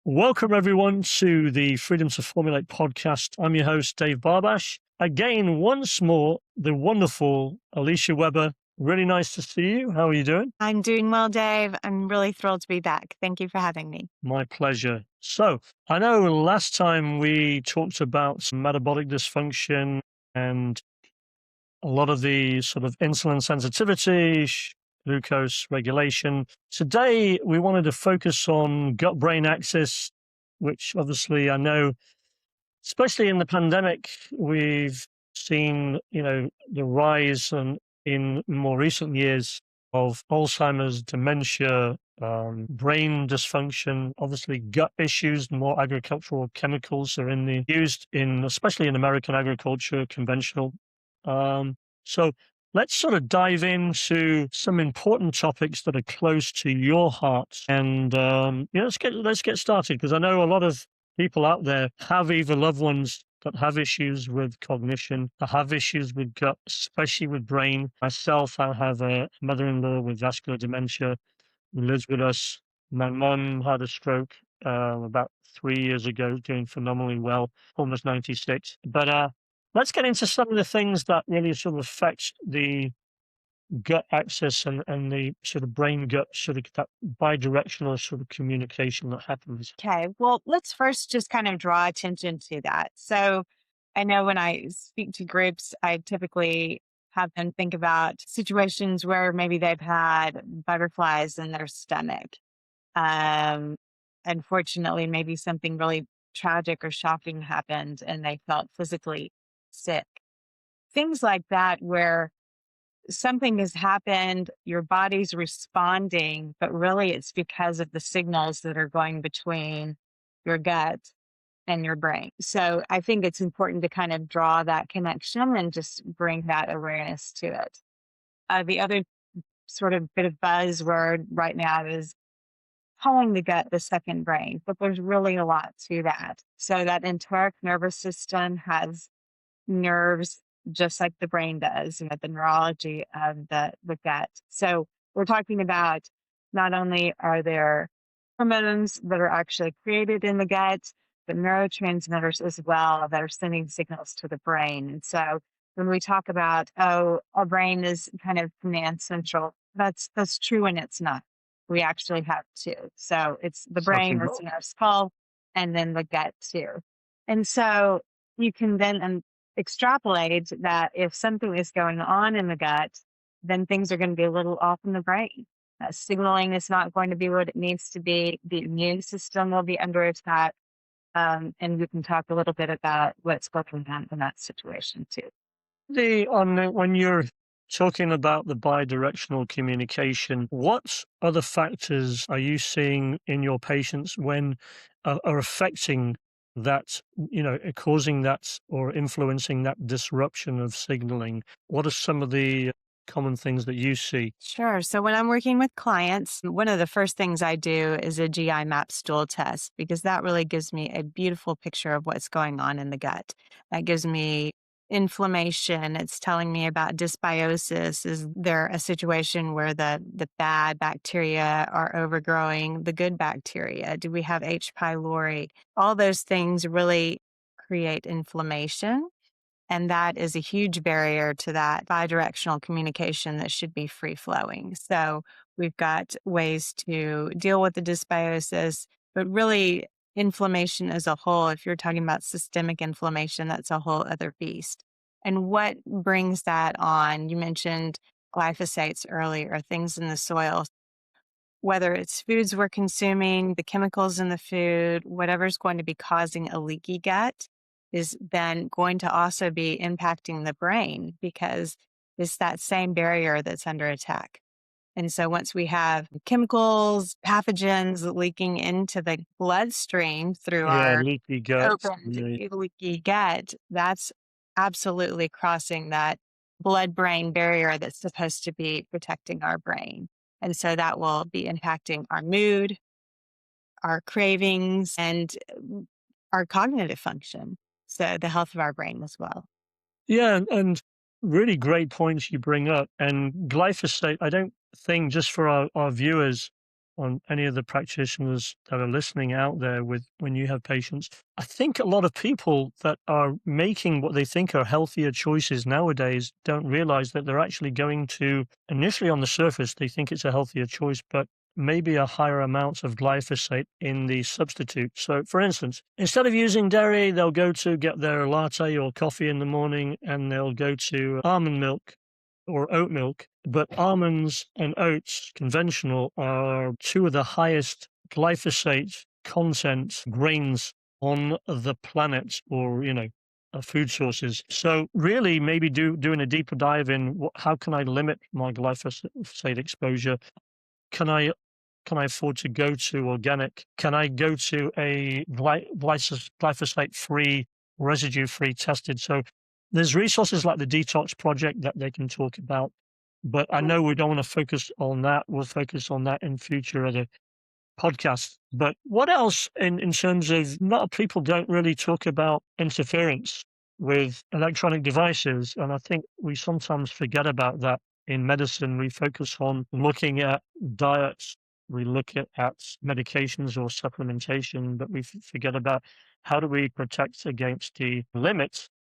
Welcome, everyone, to the Freedom to Formulate podcast. I'm your host, Dave Barbash. Again, once more, the wonderful Alicia Weber. Really nice to see you. How are you doing? I'm doing well, Dave. I'm really thrilled to be back. Thank you for having me. My pleasure. So, I know last time we talked about some metabolic dysfunction and a lot of the sort of insulin sensitivity, glucose regulation. Today, we wanted to focus on gut-brain axis, which obviously I know, especially in the pandemic, we've seen, the rise in more recent years of Alzheimer's, dementia, brain dysfunction, obviously gut issues. More agricultural chemicals are used in, especially in American agriculture, conventional. So let's sort of dive into some important topics that are close to your heart, and let's get started, because I know a lot of people out there have either loved ones that have issues with cognition, that have issues with gut, especially with brain. Myself, I have a mother-in-law with vascular dementia who lives with us. My mum had a stroke about 3 years ago, doing phenomenally well, almost 96. But let's get into some of the things that really sort of affect the gut axis and the sort of brain gut, sort of that bi-directional sort of communication that happens. Okay, well, let's first just kind of draw attention to that. So I know when I speak to groups, I typically have them think about situations where maybe they've had butterflies in their stomach. Um, Unfortunately, maybe something really tragic or shocking happened and they felt physically sick. Things like that, where something has happened, your body's responding, but really it's because of the signals that are going between your gut and your brain. So I think it's important to kind of draw that connection and just bring that awareness to it. The other sort of bit of buzzword right now is calling the gut the second brain, but there's really a lot to that. So that enteric nervous system has nerves just like the brain does, and the neurology of the gut. So we're talking about, not only are there hormones that are actually created in the gut, but neurotransmitters as well that are sending signals to the brain. And so when we talk about, oh, our brain is kind of command central, that's true, and it's not. We actually have two. So it's the brain Something that's wrong. in our skull, and then the gut too. And so you can then extrapolate that if something is going on in the gut, then things are going to be a little off in the brain. Signaling is not going to be what it needs to be. The immune system will be under attack. And we can talk a little bit about what's going on in that situation too. When you're talking about the bi-directional communication, what other factors are you seeing in your patients when are affecting that, causing that or influencing that disruption of signaling? What are some of the common things that you see? Sure. So when I'm working with clients, one of the first things I do is a GI map stool test, because that really gives me a beautiful picture of what's going on in the gut. That gives me inflammation. It's telling me about dysbiosis. Is there a situation where the bad bacteria are overgrowing the good bacteria? Do we have H. pylori? All those things really create inflammation. And that is a huge barrier to that bidirectional communication that should be free flowing. So we've got ways to deal with the dysbiosis, but really inflammation as a whole, if you're talking about systemic inflammation, that's a whole other beast. And what brings that on? You mentioned glyphosates earlier, things in the soil, whether it's foods we're consuming, the chemicals in the food, whatever's going to be causing a leaky gut is then going to also be impacting the brain, because it's that same barrier that's under attack. And so once we have chemicals, pathogens leaking into the bloodstream through Yeah, our leaky gut. opened Yeah. leaky gut, that's absolutely crossing that blood-brain barrier that's supposed to be protecting our brain. And so that will be impacting our mood, our cravings, and our cognitive function. So the health of our brain as well. Yeah, and really great points you bring up. And glyphosate, I don't think, just for our viewers, on any of the practitioners that are listening out there with when you have patients. I think a lot of people that are making what they think are healthier choices nowadays don't realize that they're actually going to, initially on the surface, they think it's a healthier choice, but maybe a higher amount of glyphosate in the substitute. So, for instance, instead of using dairy, they'll go to get their latte or coffee in the morning and they'll go to almond milk or oat milk. But almonds and oats, conventional, are two of the highest glyphosate content grains on the planet, or, food sources. So really maybe doing a deeper dive in how can I limit my glyphosate exposure? Can I afford to go to organic? Can I go to a glyphosate-free, residue-free tested? So there's resources like the Detox Project that they can talk about, but I know we don't want to focus on that. We'll focus on that in future other podcasts. But what else in terms of, a lot of people don't really talk about interference with electronic devices, and I think we sometimes forget about that. In medicine, we focus on looking at diets, we look at medications or supplementation, but we forget about how do we protect against the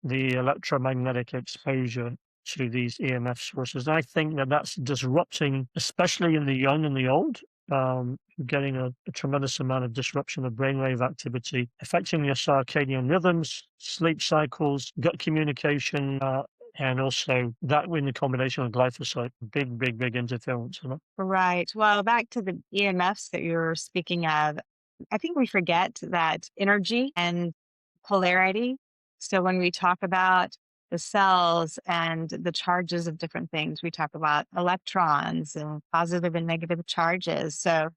electromagnetic exposure to these EMF sources. And I think that that's disrupting, especially in the young and the old, getting a tremendous amount of disruption of brainwave activity, affecting your circadian rhythms, sleep cycles, gut communication, and also that in the combination of glyphosate, big interference. Right. Well, back to the EMFs that you're speaking of, I think we forget that energy and polarity. So when we talk about the cells and the charges of different things, we talk about electrons and positive and negative charges. So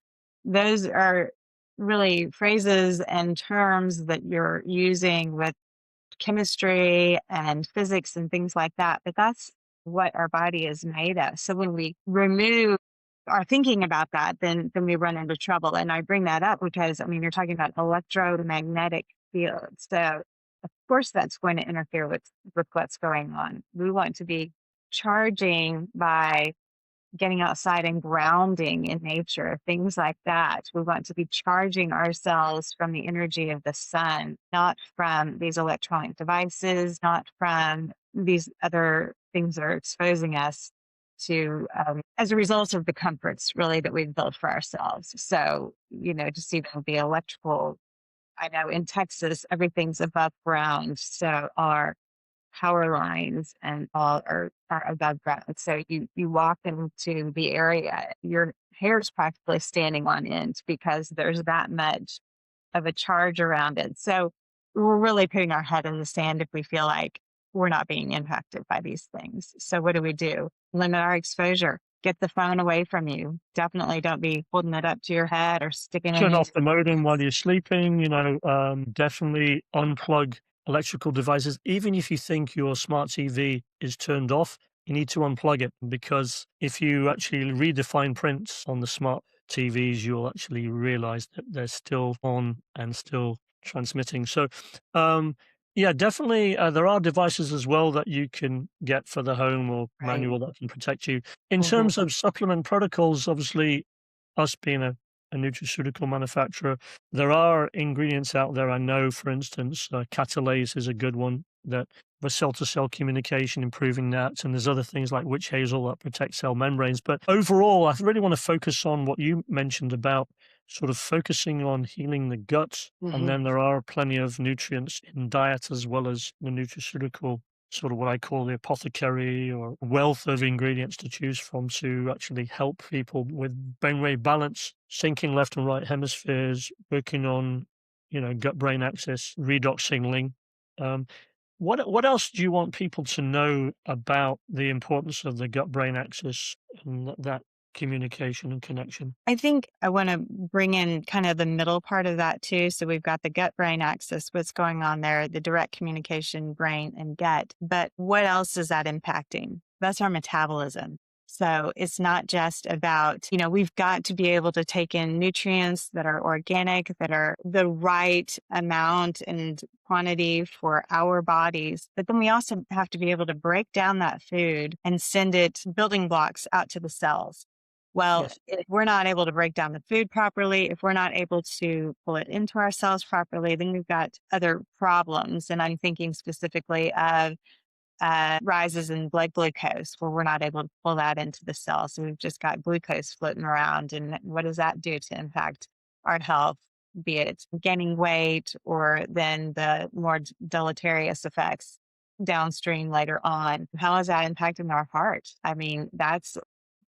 those are really phrases and terms that you're using with chemistry and physics and things like that. But that's what our body is made of. So when we remove our thinking about that, then we run into trouble. And I bring that up because, I mean, you're talking about electromagnetic fields. So of course that's going to interfere with what's going on. We want to be charging by getting outside and grounding in nature, things like that. We want to be charging ourselves from the energy of the sun, not from these electronic devices, not from these other things that are exposing us to, as a result of the comforts really that we've built for ourselves. So, just even the electrical, I know in Texas, everything's above ground. So our power lines and all are above ground. So you walk into the area, your hair's practically standing on end because there's that much of a charge around it. So we're really putting our head in the sand if we feel like we're not being impacted by these things. So what do? Limit our exposure. Get the phone away from you. Definitely don't be holding it up to your head or sticking it Turn in. off the modem while you're sleeping, definitely unplug electrical devices. Even if you think your smart TV is turned off, you need to unplug it, because if you actually read the fine prints on the smart TVs, you'll actually realize that they're still on and still transmitting. So, yeah, definitely. There are devices as well that you can get for the home or Right. manual that can protect you. In Mhm. terms of supplement protocols, obviously, us being a nutraceutical manufacturer, there are ingredients out there. I know, for instance, catalase is a good one that for cell-to-cell communication, improving that. And there's other things like witch hazel that protect cell membranes. But overall, I really want to focus on what you mentioned about sort of focusing on healing the gut. And then there are plenty of nutrients in diet as well as the nutraceutical, sort of what I call the apothecary or wealth of ingredients to choose from to actually help people with brainwave balance, syncing left and right hemispheres, working on, gut-brain axis, redox signaling. Um, what else do you want people to know about the importance of the gut-brain axis and that communication and connection? I think I want to bring in kind of the middle part of that too. So we've got the gut brain axis, what's going on there, the direct communication, brain and gut. But what else is that impacting? That's our metabolism. So it's not just about, we've got to be able to take in nutrients that are organic, that are the right amount and quantity for our bodies. But then we also have to be able to break down that food and send it building blocks out to the cells. Well, Yes. if we're not able to break down the food properly, if we're not able to pull it into our cells properly, then we've got other problems. And I'm thinking specifically of rises in blood glucose, where we're not able to pull that into the cell. So we've just got glucose floating around. And what does that do to impact our health, be it gaining weight or then the more deleterious effects downstream later on? How is that impacting our heart? I mean, that's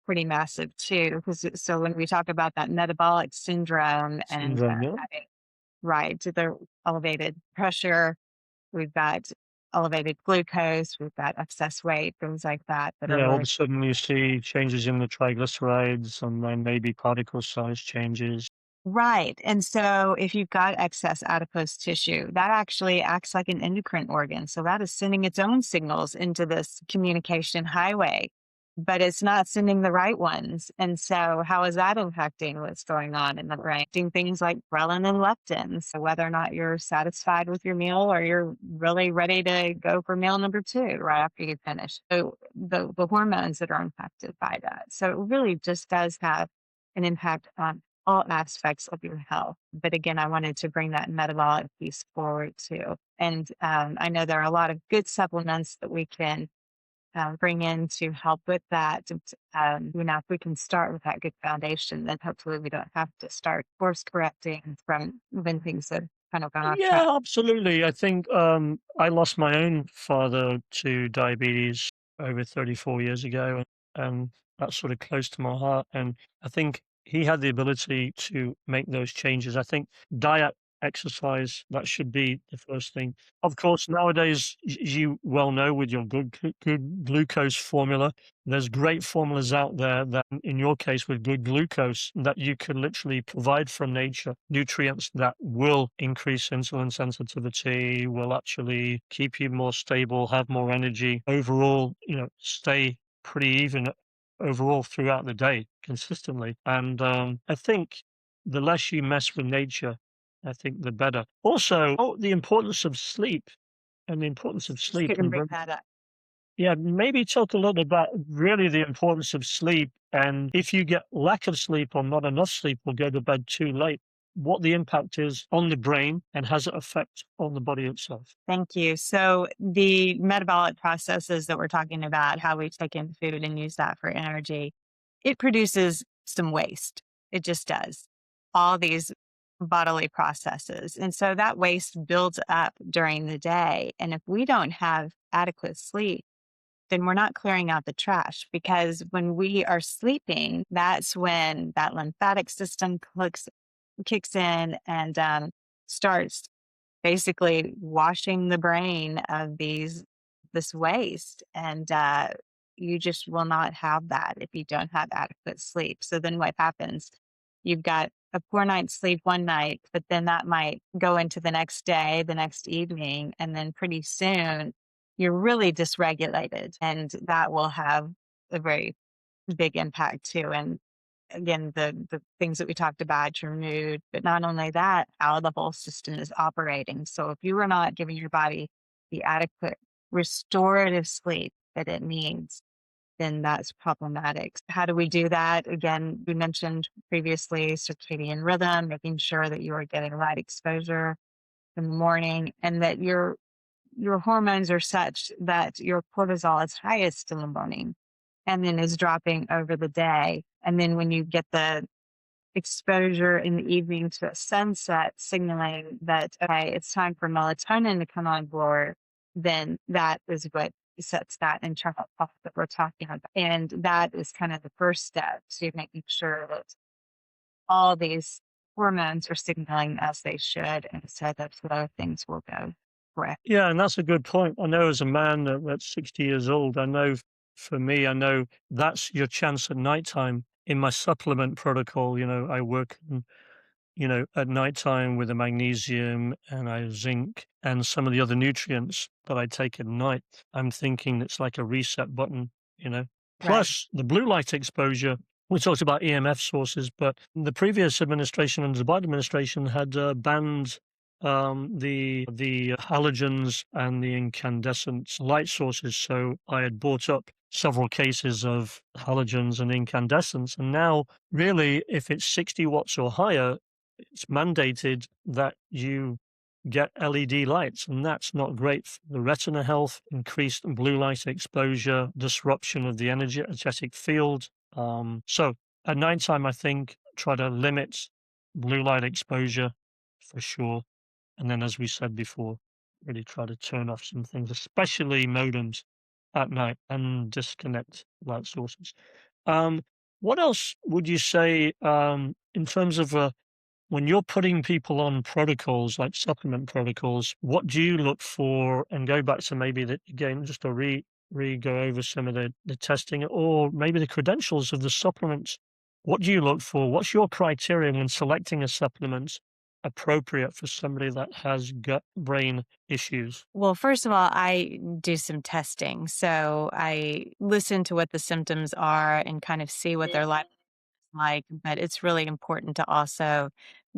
pretty massive too. Because so when we talk about that metabolic syndrome and Syndrome, yeah. having, right, to the elevated pressure, we've got elevated glucose, we've got excess weight, things like that that are Yeah, all of really a sudden you see changes in the triglycerides and then maybe particle size changes. right. And so if you've got excess adipose tissue, that actually acts like an endocrine organ. So that is sending its own signals into this communication highway, but it's not sending the right ones. And so how is that impacting what's going on in the brain? Doing things like ghrelin and leptin. So whether or not you're satisfied with your meal or you're really ready to go for meal number two right after you finish. So the hormones that are impacted by that. So it really just does have an impact on all aspects of your health. But again, I wanted to bring that metabolic piece forward too. And I know there are a lot of good supplements that we can bring in to help with that. And, if we can start with that good foundation, then hopefully we don't have to start course correcting from when things have kind of gone off track. Yeah, absolutely. I think I lost my own father to diabetes over 34 years ago, and that's sort of close to my heart. And I think he had the ability to make those changes. I think diet, exercise, that should be the first thing. Of course, nowadays, as you well know, with your good glucose formula, there's great formulas out there that, in your case, with good glucose, that you can literally provide from nature nutrients that will increase insulin sensitivity, will actually keep you more stable, have more energy, overall, stay pretty even overall throughout the day consistently. And I think the less you mess with nature, I think the better. Also, the importance of sleep and the importance of Just sleep. couldn't bring that up. Yeah, maybe talk a little about really the importance of sleep, and if you get lack of sleep or not enough sleep or go to bed too late, what the impact is on the brain and has it effect on the body itself. Thank you. So the metabolic processes that we're talking about, how we take in food and use that for energy, it produces some waste. It just does. All these bodily processes. And so that waste builds up during the day. And if we don't have adequate sleep, then we're not clearing out the trash, because when we are sleeping, that's when that lymphatic system kicks in and starts basically washing the brain of this waste. And you just will not have that if you don't have adequate sleep. So then what happens? You've got a poor night's sleep one night, but then that might go into the next day, the next evening, and then pretty soon you're really dysregulated, and that will have a very big impact too. And again, the things that we talked about, your mood, but not only that, how the whole system is operating. So if you are not giving your body the adequate restorative sleep that it needs, then that's problematic. How do we do that? Again, we mentioned previously circadian rhythm, making sure that you are getting light exposure in the morning, and that your hormones are such that your cortisol is highest in the morning and then is dropping over the day. And then when you get the exposure in the evening to a sunset signaling that, okay, it's time for melatonin to come on board, then that is what sets that internal clock that we're talking about. And that is kind of the first step to making sure that all these hormones are signaling as they should, and so that flow of things will go correct. Yeah, and that's a good point. I know as a man that's 60 years old, I know for me, I know that's your chance at nighttime. In my supplement protocol, I work at nighttime with the magnesium and I zinc and some of the other nutrients that I take at night. I'm thinking it's like a reset button, you know. Right. Plus the blue light exposure. We talked about EMF sources, but the previous administration and the Biden administration had banned the halogens and the incandescent light sources. So I had bought up several cases of halogens and incandescents. And now, really, if it's 60 watts or higher, it's mandated that you get LED lights, and that's not great for the retina health, increased blue light exposure, disruption of the energetic field. So at nighttime, I think try to limit blue light exposure for sure. And then, as we said before, really try to turn off some things, especially modems at night, and disconnect light sources. Um, what else would you say in terms of when you're putting people on protocols like supplement protocols? What do you look for? And go back to maybe that again, just to re go over some of the testing or maybe the credentials of the supplements. What do you look for? What's your criteria when selecting a supplement appropriate for somebody that has gut brain issues? Well, first of all, I do some testing. So I listen to what the symptoms are and kind of see what their life is like. But it's really important to also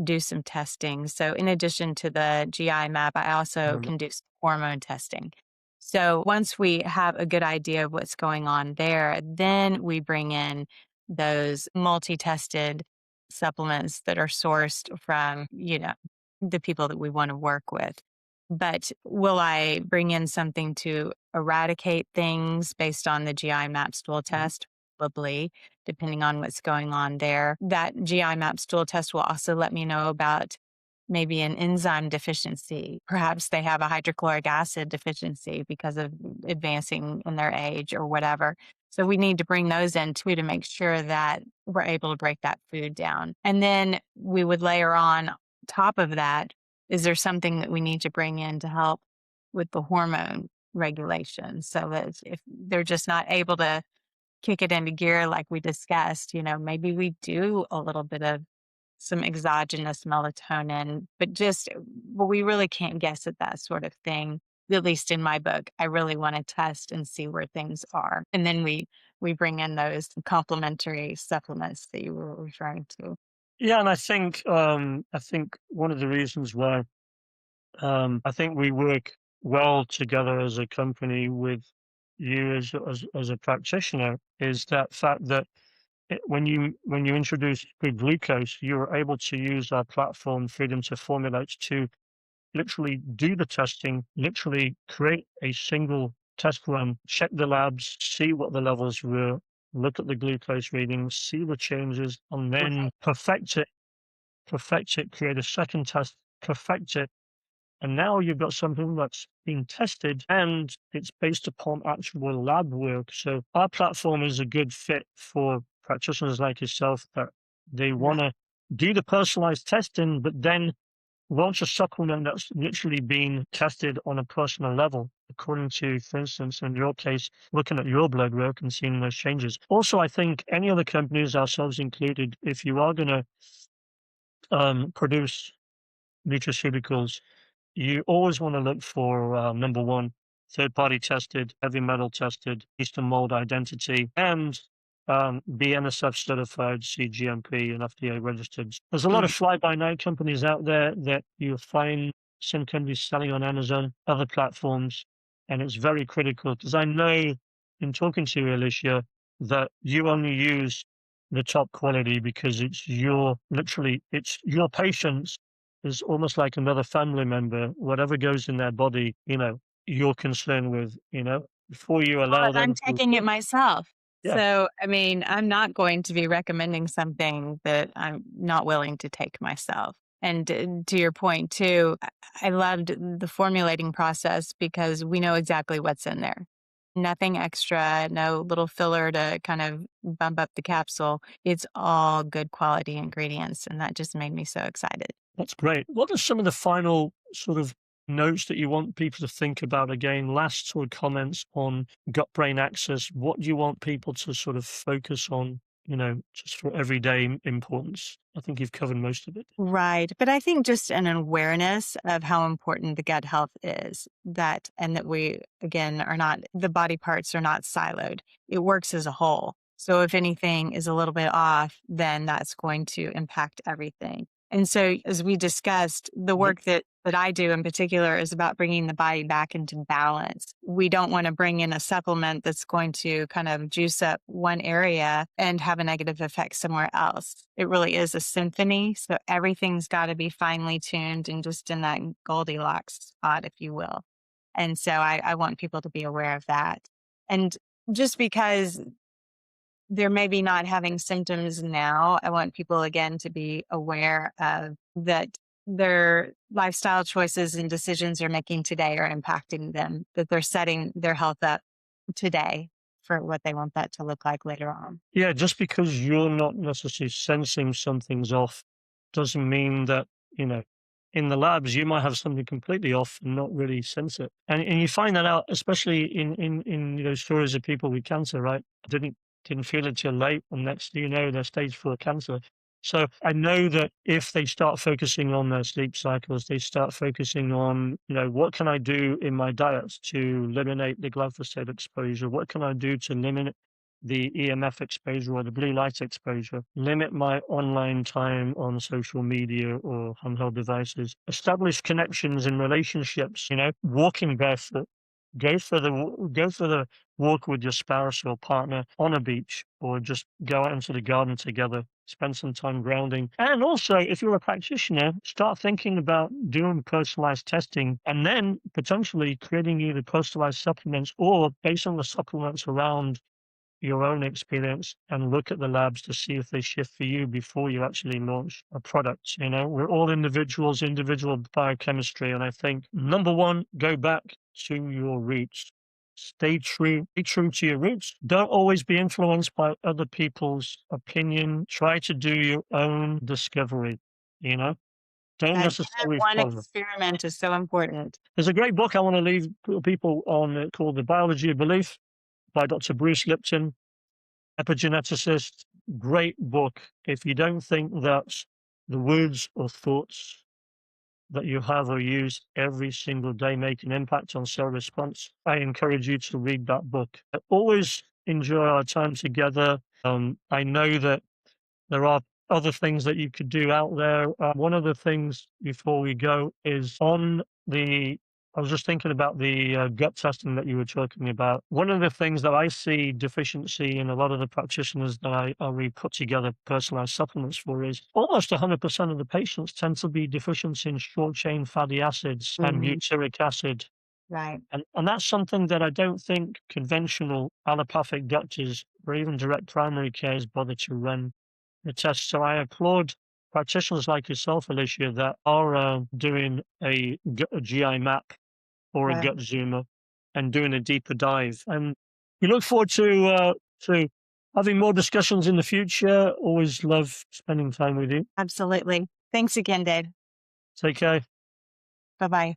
do some testing. So in addition to the GI map, I also Um, can do some hormone testing. So once we have a good idea of what's going on there, then we bring in those multi-tested supplements that are sourced from, the people that we want to work with. But will I bring in something to eradicate things based on the GI map stool test? Probably, depending on what's going on there. That GI map stool test will also let me know about maybe an enzyme deficiency. Perhaps they have a hydrochloric acid deficiency because of advancing in their age or whatever. So we need to bring those in too to make sure that we're able to break that food down. And then we would layer on top of that, is there something that we need to bring in to help with the hormone regulation so that if they're just not able to kick it into gear like we discussed, maybe we do a little bit of some exogenous melatonin, but we really can't guess at that sort of thing. At least in my book, I really want to test and see where things are. And then we bring in those complementary supplements that you were referring to. yeah, and I think one of the reasons why I think we work well together as a company with you as a practitioner is that fact that when you introduce good glucose, you're able to use our platform Freedom to Formulate to literally do the testing, literally create a single test run, check the labs, see what the levels were, look at the glucose readings, see the changes, and then perfect it, create a second test, perfect it, and now you've got something that's being tested and it's based upon actual lab work. So our platform is a good fit for practitioners like yourself that they want Right. to do the personalized testing, but then launch a supplement that's literally been tested on a personal level, according to, for instance, in your case, looking at your blood work and seeing those changes. Also, I think any other companies, ourselves included, if you are going to produce nutraceuticals, you always want to look for number one, third party tested, heavy metal tested, yeast and mold identity, and BNSF certified, CGMP, and FDA registered. There's a lot of Mhm. fly by night companies out there that you'll find some companies selling on Amazon, other platforms, and it's very critical because I know in talking to you, Alicia, that you only use the top quality because it's your literally it's your patients is almost like another family member. Whatever goes in their body, you're concerned with, before you Well, allow and I'm them to, taking it myself. yeah, So, I mean, I'm not going to be recommending something that I'm not willing to take myself. And to your point too, I loved the formulating process because we know exactly what's in there. Nothing extra, no little filler to kind of bump up the capsule. It's all good quality ingredients. And that just made me so excited. that's great. What are some of the final sort of notes that you want people to think about again? Last sort of comments on gut brain axis. What do you want people to sort of focus on, just for everyday importance? I think you've covered most of it. Right. But I think just an awareness of how important the gut health is and that we, again, the body parts are not siloed. It works as a whole. So if anything is a little bit off, then that's going to impact everything. And so, as we discussed, the Mhm. work that that I do in particular is about bringing the body back into balance. We don't want to bring in a supplement that's going to kind of juice up one area and have a negative effect somewhere else. It really is a symphony. So everything's got to be finely tuned and just in that Goldilocks spot, if you will. And so I want people to be aware of that. And just because they're maybe not having symptoms now, I want people again to be aware of that their lifestyle choices and decisions they're making today are impacting them, that they're setting their health up today for what they want that to look like later on. Yeah, just because you're not necessarily sensing something's off doesn't mean that, you know, in the labs you might have something completely off and not really sense it. And you find that out especially in stories of people with cancer, right? Didn't feel it till late, and next thing you know, they're stage 4 cancer. So I know that if they start focusing on their sleep cycles, they start focusing on, what can I do in my diet to eliminate the glyphosate exposure? What can I do to limit the EMF exposure or the blue light exposure, limit my online time on social media or handheld devices, establish connections in relationships, walking barefoot, go for the walk with your spouse or partner on a beach, or just go out into the garden together, spend some time grounding. And also, if you're a practitioner, start thinking about doing personalized testing and then potentially creating either personalized supplements or based on the supplements around your own experience, and look at the labs to see if they shift for you before you actually launch a product. We're all individuals, individual biochemistry. And I think number one, go back to your roots. Be true to your roots. Don't always be influenced by other people's opinion. Try to do your own discovery, you know? Don't That necessarily one follow. experiment is so important. There's a great book I want to leave people on called The Biology of Belief by Dr. Bruce Lipton, epigeneticist. Great book. If you don't think that the words or thoughts that you have or use every single day make an impact on cell response, I encourage you to read that book. I always enjoy our time together. I know that there are other things that you could do out there. One of the things before we go is I was just thinking about the gut testing that you were talking about. One of the things that I see deficiency in a lot of the practitioners that we put together personalized supplements for is almost 100% of the patients tend to be deficient in short chain fatty acids and Mhm. butyric acid. Right. And that's something that I don't think conventional allopathic doctors or even direct primary cares bother to run the test. So I applaud practitioners like yourself, Alicia, that are doing a GI map or a Right. gut zoomer and doing a deeper dive. And we look forward to having more discussions in the future. Always love spending time with you. Absolutely. Thanks again, Dave. Take care. Bye bye.